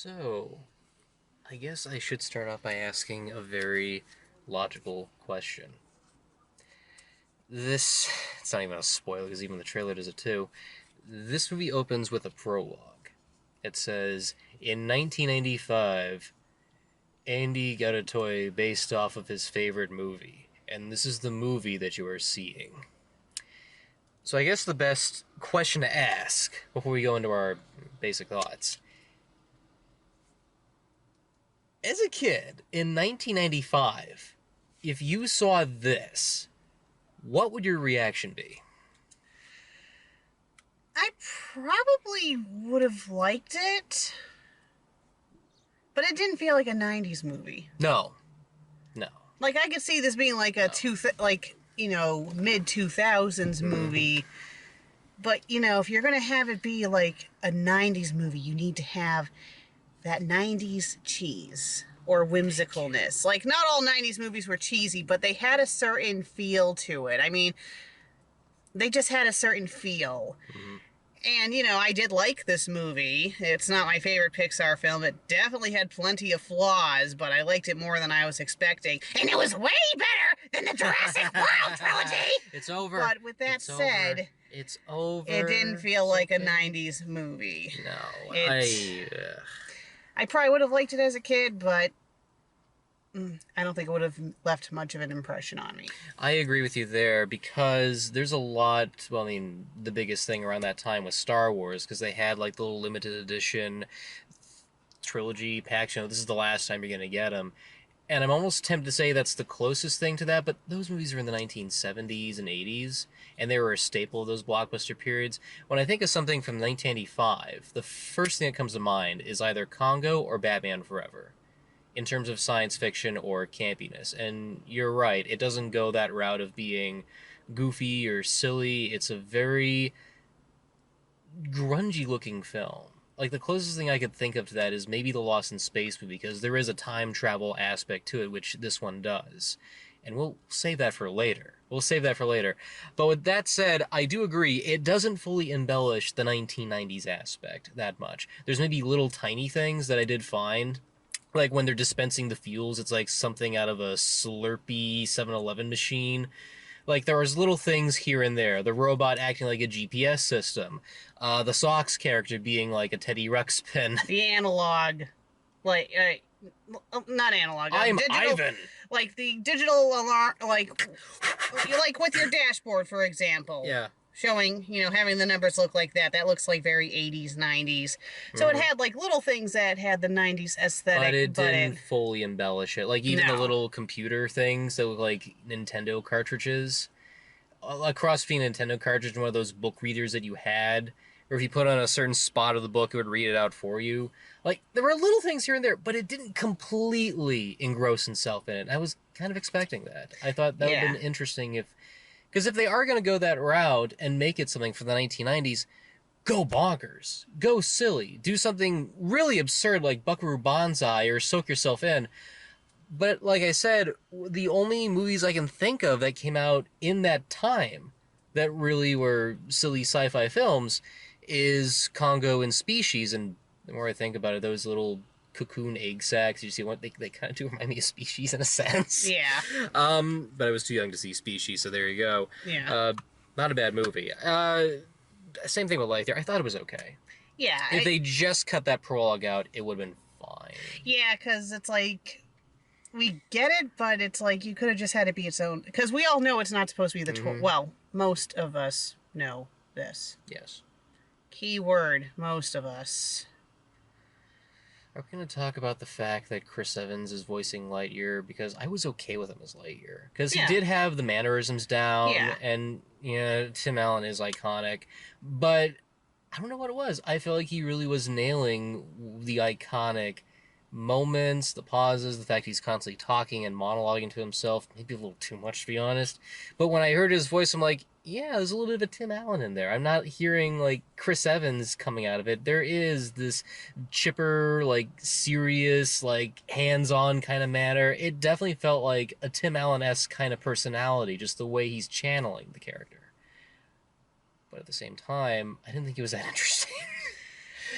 So, I guess I should start off by asking a very logical question. It's not even a spoiler because even the trailer does it too. This movie opens with a prologue. It says, in 1995, Andy got a toy based off of his favorite movie, and this is the movie that you are seeing. So I guess the best question to ask before we go into our basic thoughts. As a kid in 1995, if you saw this, what would your reaction be? I probably would have liked it, but it didn't feel like a '90s movie. No, no, Like I could see this being like a no. mid 2000s movie, but if you're gonna have it be like a '90s movie, you need to have that '90s cheese or whimsicalness. Like not all '90s movies were cheesy, but they had a certain feel to it. I mean, they just had a certain feel. Mm-hmm. And, I did like this movie. It's not my favorite Pixar film. It definitely had plenty of flaws, but I liked it more than I was expecting. And it was way better than the Jurassic World trilogy! It's over. But with that It's said, over. It's over. it didn't feel It's like a okay. '90s movie. No, It, I probably would have liked it as a kid, but I don't think it would have left much of an impression on me. I agree with you there because there's a lot. Well, I mean, the biggest thing around that time was Star Wars because they had like the little limited edition trilogy packs. This is the last time you're going to get them. And I'm almost tempted to say that's the closest thing to that, but those movies are in the 1970s and 80s, and they were a staple of those blockbuster periods. When I think of something from 1985, the first thing that comes to mind is either Congo or Batman Forever in terms of science fiction or campiness. And you're right, it doesn't go that route of being goofy or silly. It's a very grungy looking film. Like the closest thing I could think of to that is maybe the Lost in Space movie because there is a time travel aspect to it, which this one does. And we'll save that for later. We'll save that for later. But with that said, I do agree, it doesn't fully embellish the 1990s aspect that much. There's maybe little tiny things that I did find, like when they're dispensing the fuels, it's like something out of a Slurpee 7-Eleven machine. Like there was little things here and there. The robot acting like a GPS system. The Socks character being like a Teddy Ruxpin. The analog, like, not analog, I'm digital, Ivan. like the digital alarm, like with your dashboard, for example. Yeah. Showing, having the numbers look like that. That looks like very '80s, '90s. So it had like little things that had the '90s aesthetic, But it didn't fully embellish it. Like even the no. little computer things that look like Nintendo cartridges. A cross between a Nintendo cartridge and one of those book readers that you had, or if you put on a certain spot of the book, it would read it out for you. Like there were little things here and there, but it didn't completely engross itself in it. I was kind of expecting that. I thought that would have been interesting because if they are going to go that route and make it something for the 1990s, go bonkers, go silly, do something really absurd like Buckaroo Banzai or Soak Yourself In. But like I said, the only movies I can think of that came out in that time that really were silly sci-fi films is Congo and Species. And the more I think about it, those little cocoon egg sacs, you see what they kind of do remind me of Species in a sense. Yeah. But I was too young to see Species, so there you go. Yeah. Not a bad movie. Same thing with Lightyear. I thought it was okay. Yeah. If they just cut that prologue out, it would have been fine. Yeah, because it's like we get it, but it's like you could have just had it be its own. Because we all know it's not supposed to be the well, most of us know this. Yes. Key word, most of us. Are we going to talk about the fact that Chris Evans is voicing Lightyear? Because I was okay with him as Lightyear. Because he did have the mannerisms down, and Tim Allen is iconic. But I don't know what it was. I feel like he really was nailing the iconic moments, the pauses, the fact he's constantly talking and monologuing to himself. Maybe a little too much, to be honest. But when I heard his voice, I'm like, yeah, there's a little bit of a Tim Allen in there. I'm not hearing, like, Chris Evans coming out of it. There is this chipper, like, serious, like, hands-on kind of manner. It definitely felt like a Tim Allen-esque kind of personality, just the way he's channeling the character. But at the same time, I didn't think he was that interesting.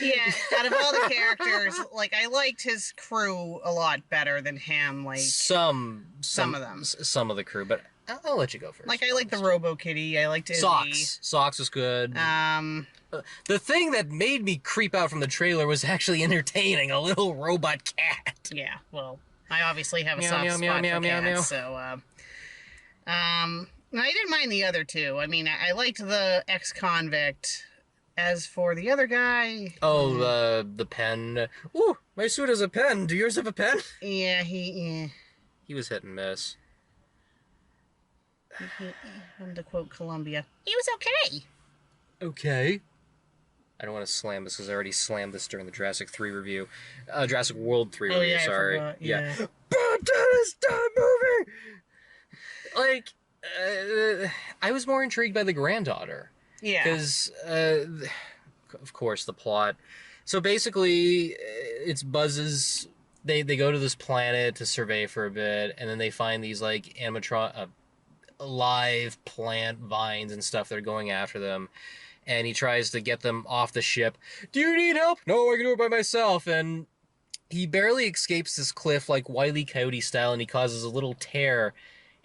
Yeah, out of all the characters, like, I liked his crew a lot better than him. Like, some of them. Some of the crew, but I'll let you go first. Like, I liked the Robo Kitty. I liked Izzy. Socks was good. The thing that made me creep out from the trailer was actually entertaining, a little robot cat. Yeah, well, I obviously have a Meow, soft meow, spot meow, for meow, meow, meow. cats, so, I didn't mind the other two. I mean, I liked the ex-convict. As for the other guy... Oh, the pen. Ooh, my suit has a pen. Do yours have a pen? Yeah, he was hit and miss. To quote Columbia, he was okay. Okay. I don't want to slam this because I already slammed this during the Jurassic 3 review. Jurassic World 3 review, sorry. I forgot, yeah. But Dennis, movie! Like, I was more intrigued by the granddaughter. Yeah. Because, of course, the plot. So basically, it's Buzz's... They go to this planet to survey for a bit, and then they find these, like, live plant vines and stuff that are going after them. And he tries to get them off the ship. Do you need help? No, I can do it by myself. And he barely escapes this cliff, like Wile E. Coyote style, and he causes a little tear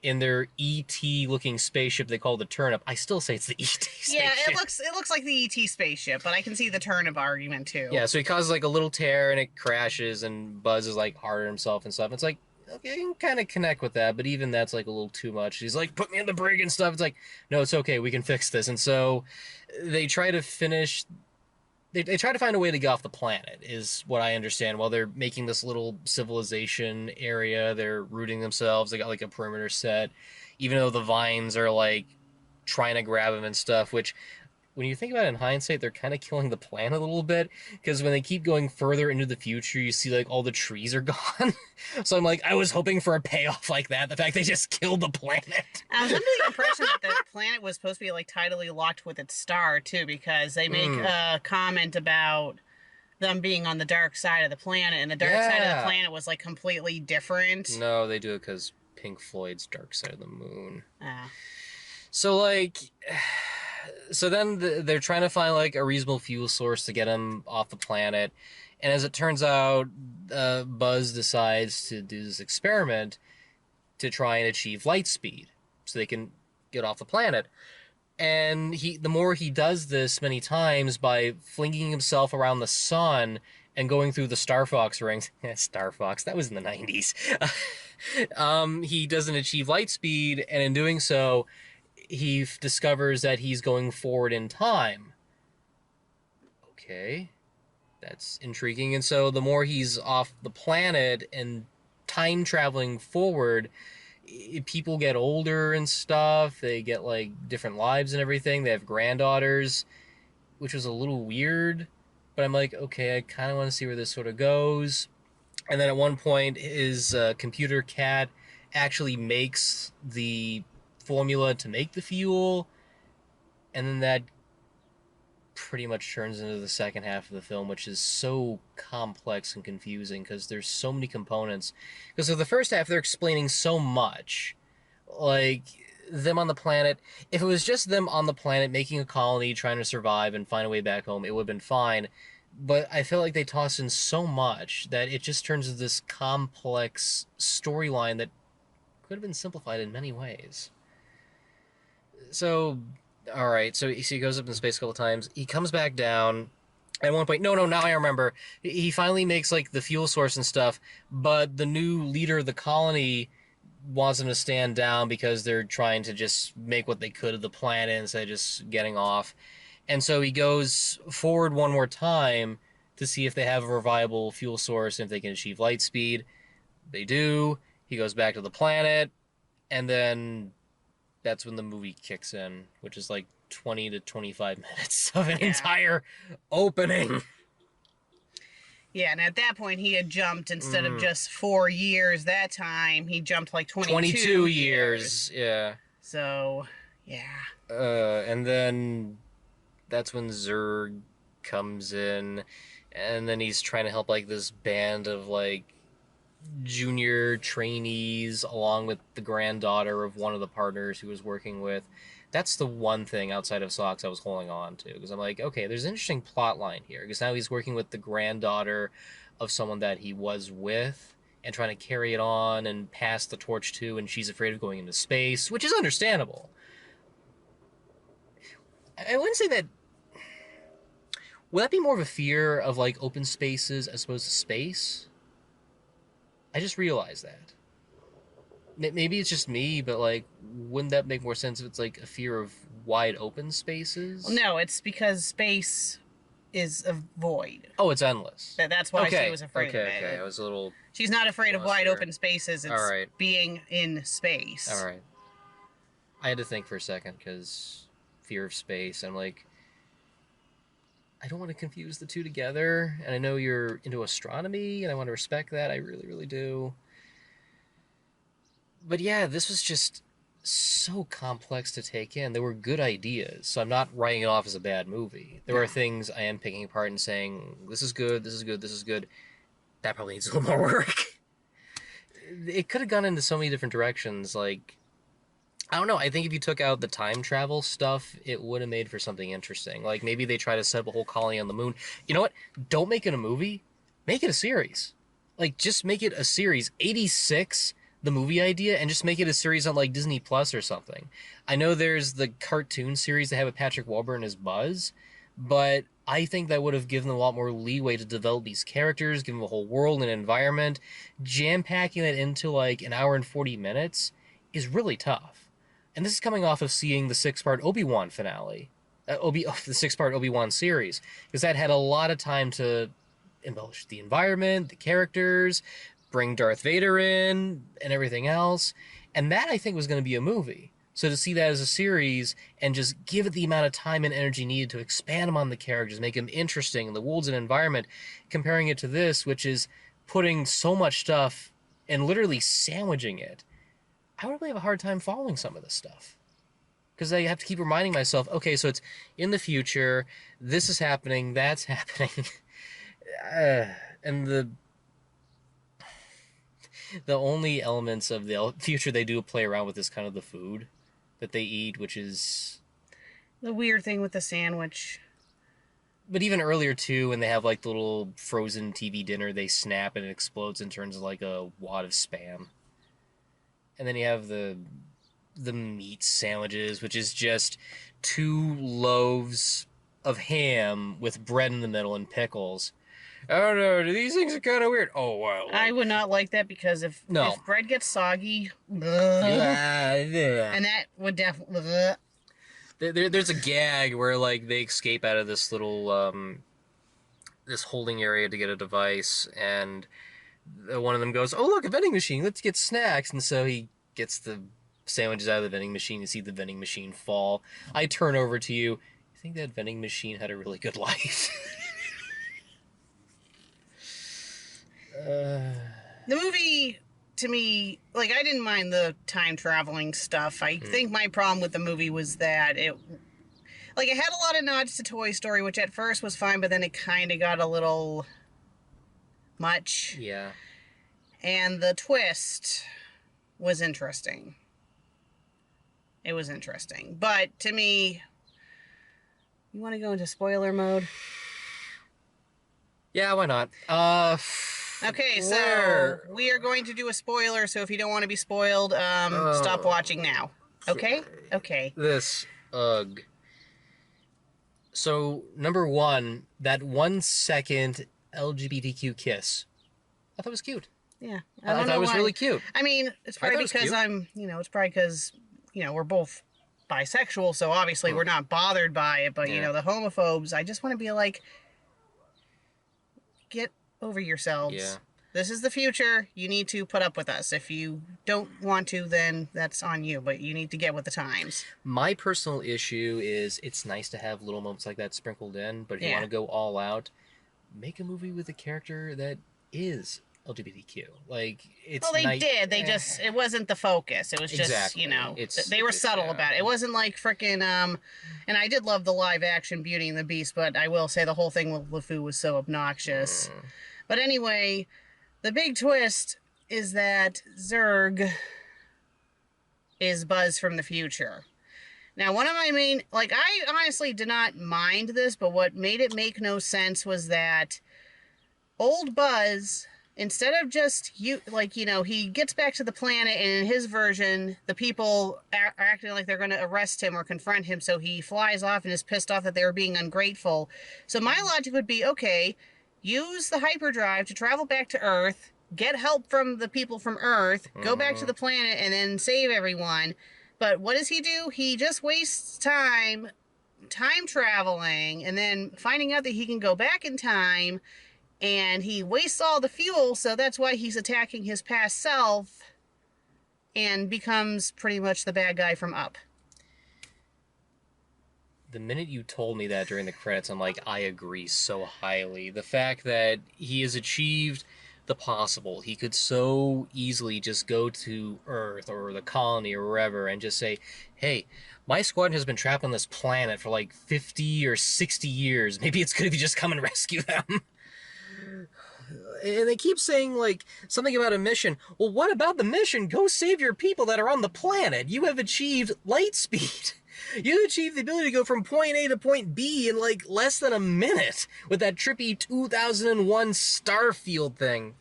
in their E.T. looking spaceship they call the Turnip. I still say it's the E.T. spaceship. Yeah, it looks like the E.T. spaceship, but I can see the Turnip argument too. Yeah, so he causes like a little tear and it crashes and Buzz is like hard on himself and stuff. It's like, okay, I can kind of connect with that, but even that's like a little too much. He's like, put me in the brig and stuff. It's like, no, it's okay, we can fix this. And so they try to finish... They try to find a way to get off the planet, is what I understand. While they're making this little civilization area, they're rooting themselves. They got like a perimeter set, even though the vines are like trying to grab them and stuff, which when you think about it in hindsight, they're kind of killing the planet a little bit, because when they keep going further into the future, you see like all the trees are gone. So I'm like, I was hoping for a payoff like that. The fact they just killed the planet. I was under the impression that the planet was supposed to be like tidally locked with its star too, because they make a comment about them being on the dark side of the planet, and the dark side of the planet was like completely different. No, they do it because Pink Floyd's Dark Side of the Moon. Ah. So like... So then they're trying to find like a reasonable fuel source to get him off the planet, and as it turns out, Buzz decides to do this experiment to try and achieve light speed so they can get off the planet. And the more he does this many times by flinging himself around the sun and going through the Star Fox rings, Star Fox, that was in the 90s. He doesn't achieve light speed, and in doing so, he discovers that he's going forward in time. Okay, that's intriguing. And so the more he's off the planet and time traveling forward, people get older and stuff. They get like different lives and everything. They have granddaughters, which was a little weird, but I'm like, okay, I kind of want to see where this sort of goes. And then at one point, his computer cat actually makes the formula to make the fuel, and then that pretty much turns into the second half of the film, which is so complex and confusing because there's so many components. Because of the first half, they're explaining so much, like them on the planet. If it was just them on the planet making a colony, trying to survive and find a way back home, it would have been fine. But I feel like they toss in so much that it just turns into this complex storyline that could have been simplified in many ways. So, alright, so he goes up in space a couple times. He comes back down. At one point, now I remember. He finally makes, like, the fuel source and stuff, but the new leader of the colony wants him to stand down because they're trying to just make what they could of the planet instead of just getting off. And so he goes forward one more time to see if they have a reliable fuel source and if they can achieve light speed. They do. He goes back to the planet, and then that's when the movie kicks in, which is like 20 to 25 minutes of an entire opening. Yeah, and at that point he had jumped, instead of just 4 years that time, he jumped like 22 years. Yeah. So, yeah. And then that's when Zurg comes in, and then he's trying to help like this band of like junior trainees along with the granddaughter of one of the partners who was working with. That's the one thing outside of Socks I was holding on to, because I'm like, okay, there's an interesting plot line here, because now he's working with the granddaughter of someone that he was with and trying to carry it on and pass the torch to, and she's afraid of going into space, which is understandable. I wouldn't say that. Would that be more of a fear of like open spaces as opposed to space? I just realized that. Maybe it's just me, but like, wouldn't that make more sense if it's like a fear of wide open Well, spaces? no, it's because space is a void. Oh, it's endless. That's why she Okay, was afraid of okay. it. I was a little She's not afraid of lost wide there. open spaces. All It's right, being in space. all right. I had to think for a second because fear of space. I'm like, I don't want to confuse the two together, and I know you're into astronomy, and I want to respect that. I really, really do. But yeah, this was just so complex to take in. There were good ideas, so I'm not writing it off as a bad movie. There are No. things I am picking apart and saying, this is good, this is good, this is good. That probably needs a little more work. It could have gone into so many different directions. Like, I don't know. I think if you took out the time travel stuff, it would have made for something interesting. Like, maybe they try to set up a whole colony on the moon. You know what? Don't make it a movie. Make it a series. Like, just make it a series. 86, the movie idea, and just make it a series on, like, Disney Plus or something. I know there's the cartoon series they have with Patrick Warburton as Buzz, but I think that would have given them a lot more leeway to develop these characters, give them a whole world and environment. Jam packing it into, like, an hour and 40 minutes is really tough. And this is coming off of seeing the six-part Obi-Wan finale, the six-part Obi-Wan series, because that had a lot of time to embellish the environment, the characters, bring Darth Vader in, and everything else. And that, I think, was going to be a movie. So to see that as a series and just give it the amount of time and energy needed to expand them on the characters, make them interesting, the worlds and environment, comparing it to this, which is putting so much stuff and literally sandwiching it, I would really have a hard time following some of this stuff. Because I have to keep reminding myself, okay, so it's in the future, this is happening, that's happening. And the only elements of the future they do play around with is kind of the food that they eat, which is. The weird thing with the sandwich. But even earlier too, when they have like the little frozen TV dinner, they snap and it explodes and turns like a wad of spam. And then you have the meat sandwiches, which is just 2 loaves of ham with bread in the middle and pickles. I don't know. These things are kind of weird. Oh wow! I would not like that because if bread gets soggy, and that would definitely. There's a gag where like they escape out of this little this holding area to get a device, and one of them goes, "Oh look, a vending machine! Let's get snacks!" And so he gets the sandwiches out of the vending machine. You see the vending machine fall. I turn over to you. You think that vending machine had a really good life? The movie, to me, like, I didn't mind the time traveling stuff. I think my problem with the movie was that it had a lot of nods to Toy Story, which at first was fine, but then it kind of got a little much. Yeah. And the twist was interesting. It was interesting. But to me, you want to go into spoiler mode? Yeah, why not? Okay, so we are going to do a spoiler, so if you don't want to be spoiled, stop watching now. Okay? Okay. This, ugh. So, number one, that 1 second LGBTQ kiss. I thought it was cute. Yeah. I thought it was really cute. I mean, it's probably because it's probably because, we're both bisexual, so obviously we're not bothered by it, but, the homophobes, I just want to be like, get over yourselves. Yeah. This is the future. You need to put up with us. If you don't want to, then that's on you, but you need to get with the times. My personal issue is it's nice to have little moments like that sprinkled in, but if you want to go all out, make a movie with a character that is LGBTQ. Like, it's they did. They just, it wasn't the focus. It was just, they were subtle about it. It wasn't like freaking, and I did love the live action Beauty and the Beast, but I will say the whole thing with LeFou was so obnoxious. But anyway, the big twist is that Zurg is Buzz from the future. Now, one of my main, like, I honestly did not mind this, but what made it make no sense was that old Buzz, instead of just he gets back to the planet, and in his version, the people are acting like they're going to arrest him or confront him, so he flies off and is pissed off that they were being ungrateful. So my logic would be, okay, use the hyperdrive to travel back to Earth, get help from the people from Earth, go back to the planet, and then save everyone. But what does he do? He just wastes time traveling, and then finding out that he can go back in time, and he wastes all the fuel, so that's why he's attacking his past self and becomes pretty much the bad guy from Up. The minute you told me that during the credits, I'm like, I agree so highly. The fact that he has achieved the possible. He could so easily just go to Earth or the colony or wherever and just say, hey, my squad has been trapped on this planet for like 50 or 60 years. Maybe it's good if you just come and rescue them. And they keep saying, like, something about a mission. Well, what about the mission? Go save your people that are on the planet. You have achieved light speed. You achieved the ability to go from point A to point B in, like, less than a minute with that trippy 2001 Starfield thing.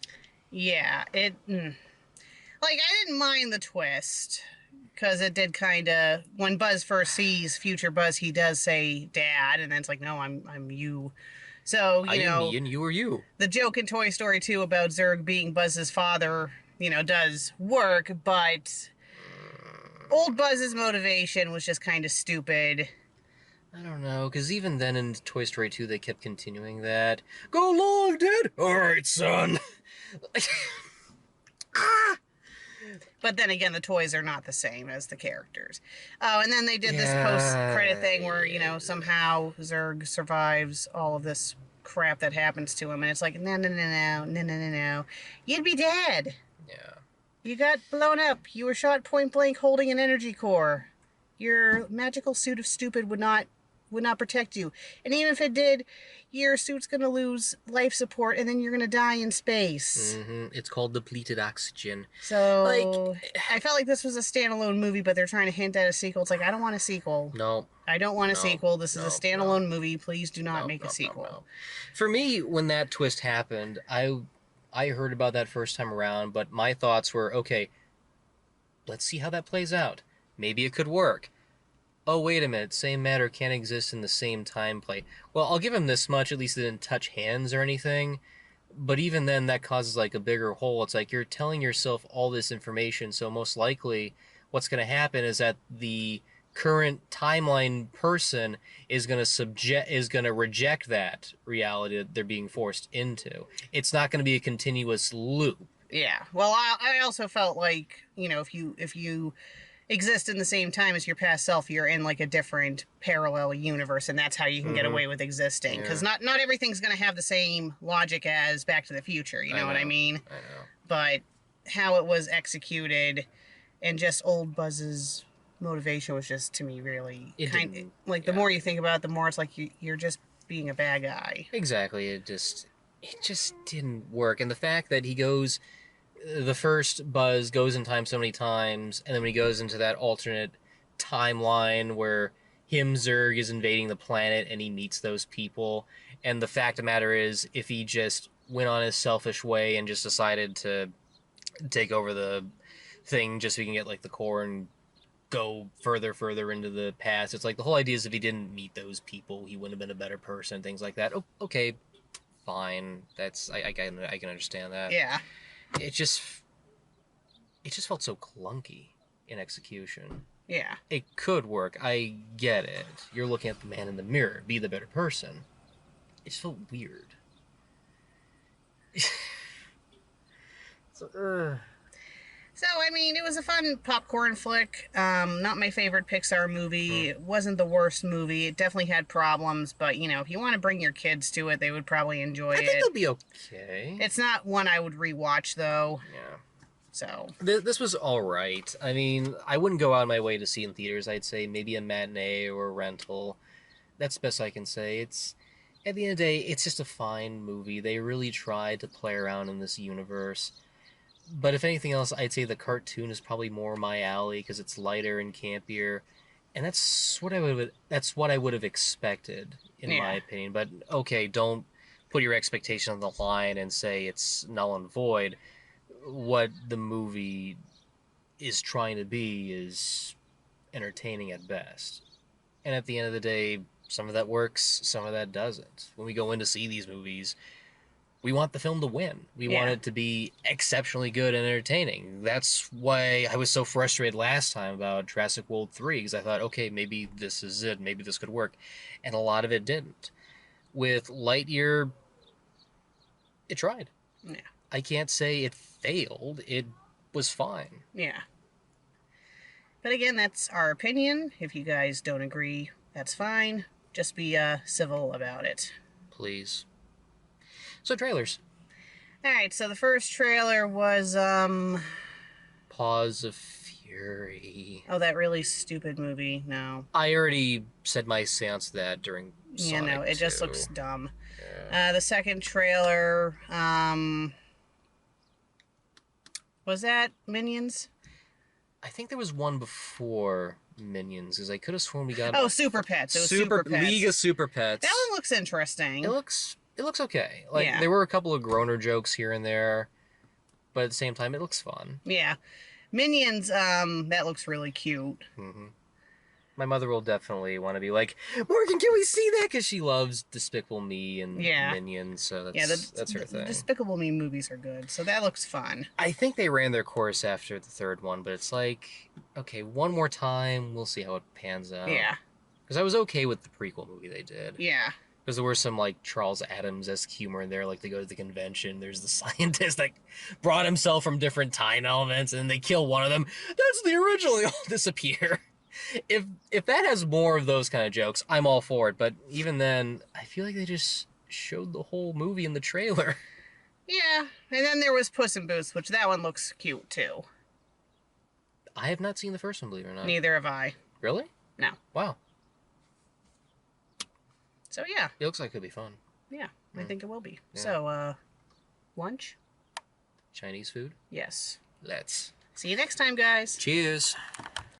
Yeah, like, I didn't mind the twist, because it did kind of, when Buzz first sees future Buzz, he does say Dad, and then it's like, no, I'm you. So, I am me and you are you. The joke in Toy Story 2 about Zurg being Buzz's father, does work, but old Buzz's motivation was just kind of stupid. I don't know, because even then in Toy Story 2, they kept continuing that. Go long, Dad! Alright, son! But then again, the toys are not the same as the characters. Oh, and then they did this post-credit thing where, somehow Zurg survives all of this crap that happens to him, and it's like, no. You'd be dead. Yeah. You got blown up. You were shot point blank holding an energy core. Your magical suit of stupid would not protect you. And even if it did, your suit's going to lose life support, and then you're going to die in space. Mm-hmm. It's called depleted oxygen. So, I felt like this was a standalone movie, but they're trying to hint at a sequel. It's like, I don't want a sequel. No. I don't want a sequel. This is a standalone movie. Please do not make a sequel. No. For me, when that twist happened, I heard about that first time around, but my thoughts were, okay, let's see how that plays out. Maybe it could work. Oh, wait a minute, same matter can't exist in the same time play. Well, I'll give him this much, at least it didn't touch hands or anything. But even then, that causes, like, a bigger hole. It's like you're telling yourself all this information, so most likely what's going to happen is that the current timeline person is going to reject that reality that they're being forced into. It's not going to be a continuous loop. Yeah. Well, I also felt like, if you exist in the same time as your past self, you're in like a different parallel universe, and that's how you can get away with existing, because not everything's going to have the same logic as Back to the Future, you know what I mean? I know. But how it was executed and just old Buzz's motivation was just, to me, really the more you think about it, the more it's like you're just being a bad guy. Exactly. It just didn't work. And the fact that the first Buzz goes in time so many times, and then when he goes into that alternate timeline where Zurg is invading the planet and he meets those people, and the fact of the matter is, if he just went on his selfish way and just decided to take over the thing just so he can get like the core and go further into the past, it's like the whole idea is if he didn't meet those people, he wouldn't have been a better person, things like that. Oh, okay, fine. That's I can understand that. Yeah. It just felt so clunky in execution. Yeah. It could work. I get it. You're looking at the man in the mirror. Be the better person. It just felt weird. So, I mean, it was a fun popcorn flick. Not my favorite Pixar movie. It wasn't the worst movie. It definitely had problems, but, if you want to bring your kids to it, they would probably enjoy it. I think they'll be okay. It's not one I would rewatch, though. Yeah. So. This was alright. I mean, I wouldn't go out of my way to see in theaters. I'd say maybe a matinee or a rental. That's the best I can say. At the end of the day, it's just a fine movie. They really tried to play around in this universe. But if anything else, I'd say the cartoon is probably more my alley because it's lighter and campier. And that's what I would have expected, in my Yeah. opinion. But okay, don't put your expectation on the line and say it's null and void. What the movie is trying to be is entertaining at best. And at the end of the day, some of that works, some of that doesn't. When we go in to see these movies, we want the film to win. We want Yeah. it to be exceptionally good and entertaining. That's why I was so frustrated last time about Jurassic World 3, because I thought, okay, maybe this is it. Maybe this could work. And a lot of it didn't. With Lightyear, it tried. Yeah. I can't say it failed. It was fine. Yeah. But again, that's our opinion. If you guys don't agree, that's fine. Just be civil about it. Please. So, trailers. Alright, so the first trailer was, Paws of Fury. oh, that really stupid movie. No. I already said my seance of that during Yeah, Sonic no, it just 2. looks dumb. Yeah. The second trailer, was that Minions? I think there was one before Minions, because I could have sworn we got Oh, Super Pets. It was Super Pets. League of Super Pets. That one looks interesting. It looks okay. Like, Yeah. there were a couple of groaner jokes here and there, but at the same time, it looks fun. Yeah. Minions, that looks really cute. Mm-hmm. My mother will definitely want to be like, Morgan, can we see that? Because she loves Despicable Me and Yeah. Minions, so Yeah, that's her the thing. Despicable Me movies are good, so that looks fun. I think they ran their course after the third one, but it's like, okay, one more time, we'll see how it pans out. Yeah. Because I was okay with the prequel movie they did. Yeah. Because there were some, like, Charles Adams-esque humor in there. Like, they go to the convention, there's the scientist that brought himself from different time elements, and they kill one of them. That's the original. They all disappear. If that has more of those kind of jokes, I'm all for it. But even then, I feel like they just showed the whole movie in the trailer. Yeah. And then there was Puss and Boots, which that one looks cute, too. I have not seen the first one, believe it or not. Neither have I. Really? No. Wow. So, yeah. It looks like it could be fun. Yeah, I think it will be. Yeah. So, lunch? Chinese food? Yes. Let's. See you next time, guys. Cheers.